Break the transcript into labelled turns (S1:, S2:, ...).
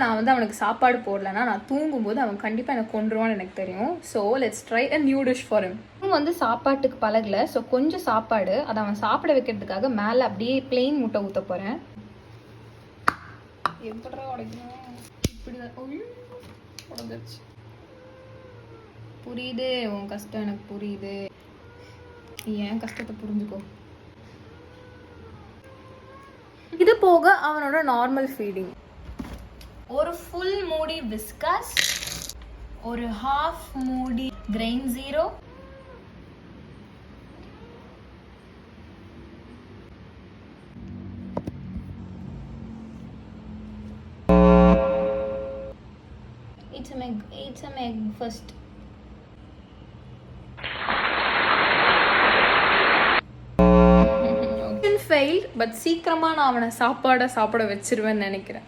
S1: நான் வந்து அவனுக்கு சாப்பாடு போடலன்னா நான் தூங்கும்போது அவன் கண்டிப்பாக எனக்கு கொண்டுருவான்னு எனக்கு தெரியும். So let's try a new dish for him. அவன் வந்து சாப்பாட்டுக்கு பழகல. ஸோ கொஞ்சம் சாப்பாடு அதை அவன் சாப்பிட வைக்கிறதுக்காக மேலே அப்படியே பிளெயின் முட்டை ஊற்ற போகிறேன். எப்படா உடைக்கணும் இப்படிதான் உடஞ்சிருச்சு. புரியுது உன் கஷ்டம், எனக்கு புரியுது. ஏன் கஷ்டத்தை புரிஞ்சுக்கோ. இது போக அவனோட நார்மல் ஃபீடிங், ஒரு ஃபுல் மூடி விஸ்கஸ், ஒரு ஹாஃப் மூடி grain zero, eat some egg first. failed, but சீக்கிரமா நான் அவனை சாப்பாட வச்சிருவேன்னு நினைக்கிறேன்.